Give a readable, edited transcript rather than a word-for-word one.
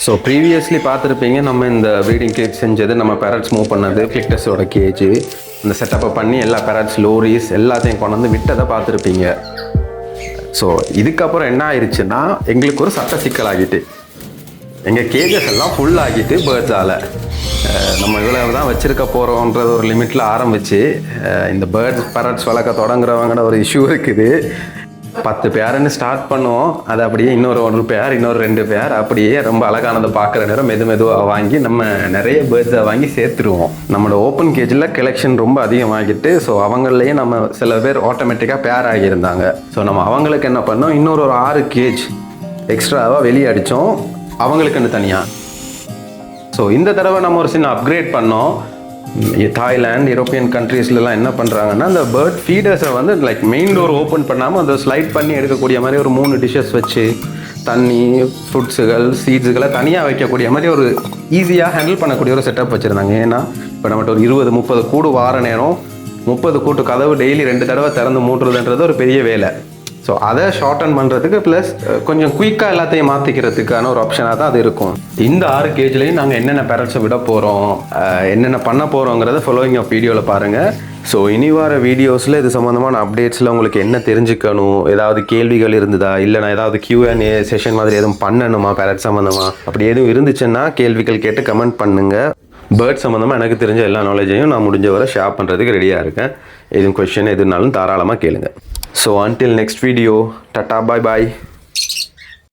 So previously பார்த்துருப்பீங்க நம்ம இந்த ப்ரீடிங் கேஜ் செஞ்சது, நம்ம பேரட்ஸ் மூவ் பண்ணது, ஃபிளிக்டஸோட கேஜ், இந்த செட்டப்பை பண்ணி எல்லா பேரட்ஸ் லோரிஸ் எல்லாத்தையும் கொண்டு வந்து விட்டதை பார்த்துருப்பீங்க. ஸோ இதுக்கப்புறம் என்ன ஆயிடுச்சுன்னா எங்களுக்கு ஒரு சட்ட சிக்கல் ஆகிட்டு, எங்கள் கேஜஸ் எல்லாம் ஃபுல் ஆகிட்டு பேர்ட்ஸால். நம்ம இவ்வளோ தான் வச்சுருக்க போகிறோன்றது ஒரு லிமிட்டில் ஆரம்பித்து இந்த பேரட்ஸ் வளர்க்க தொடங்குறவங்கட ஒரு இஷ்யூ இருக்குது. 10 பேருன்னு ஸ்டார்ட் பண்ணுவோம், அது அப்படியே இன்னொரு 1 பேர், இன்னொரு 2 பேர், அப்படியே ரொம்ப அழகானதை பார்க்குற நேரம் மெதுவாக வாங்கி நம்ம நிறைய பேர்ட்ஸை வாங்கி சேர்த்துருவோம். நம்மளோட ஓப்பன் கேஜில் கலெக்ஷன் ரொம்ப அதிகமாகிட்டு, ஸோ அவங்களையே நம்ம சில பேர் ஆட்டோமேட்டிக்காக பேர் ஆகியிருந்தாங்க. ஸோ நம்ம அவங்களுக்கு என்ன பண்ணோம், இன்னொரு 6 கேஜ் எக்ஸ்ட்ராவாக வெளியே அடித்தோம் அவங்களுக்குன்னு தனியாக. ஸோ இந்த தடவை நம்ம ஒரு சின்ன அப்கிரேட் பண்ணோம். தாய்லாந்து, யூரோப்பியன் கண்ட்ரீஸ்லாம் என்ன பண்ணுறாங்கன்னா, அந்த பேர்ட் ஃபீடர்ஸை வந்து லைக் மெயின் டோர் ஓப்பன் பண்ணாமல் அதை ஸ்லைட் பண்ணி எடுக்கக்கூடிய மாதிரி ஒரு 3 டிஷ்ஷஸ் வச்சு தண்ணி, ஃப்ரூட்ஸுகள், சீட்ஸுகளை தனியாக வைக்கக்கூடிய மாதிரி ஒரு ஈஸியாக ஹேண்டில் பண்ணக்கூடிய ஒரு செட்டப் வச்சுருந்தாங்க. ஏன்னா இப்போ நம்மகிட்ட ஒரு 20-30 கூடு வார நேரம், 30 கூட்டு கதவு டெய்லி 2 தடவை திறந்து மூட்டுறதுன்றது ஒரு பெரிய வேலை. ஸோ அதை ஷார்டன் பண்ணுறதுக்கு ப்ளஸ் கொஞ்சம் குயிக்காக எல்லாத்தையும் மாற்றிக்கிறதுக்கான ஒரு ஆப்ஷனாக தான் அது இருக்கும். இந்த 6 கேஜ்லேயும் நாங்கள் என்னென்ன பேரட்ஸை விட போகிறோம், என்னென்ன பண்ண போகிறோங்கிறத ஃபாலோயிங் ஆஃப் வீடியோவில் பாருங்கள். ஸோ இனி வர வீடியோஸில் இது சம்மந்தமான அப்டேட்ஸில் உங்களுக்கு என்ன தெரிஞ்சுக்கணும், ஏதாவது கேள்விகள் இருந்ததா, இல்லை நான் ஏதாவது Q&A செஷன் மாதிரி எதுவும் பண்ணணுமா பேரட் சம்மந்தமாக, அப்படி எதுவும் இருந்துச்சுன்னா கேள்விகள் கேட்டு கமெண்ட் பண்ணுங்கள். பேர்ட் சம்மந்தமாக எனக்கு தெரிஞ்ச எல்லா நாலேஜையும் நான் முடிஞ்ச வரை ஷேர் பண்ணுறதுக்கு ரெடியாக இருக்கேன். எதுவும் கொஷின் எதுனாலும் தாராளமாக கேளுங்க. So until next video, tata, bye bye.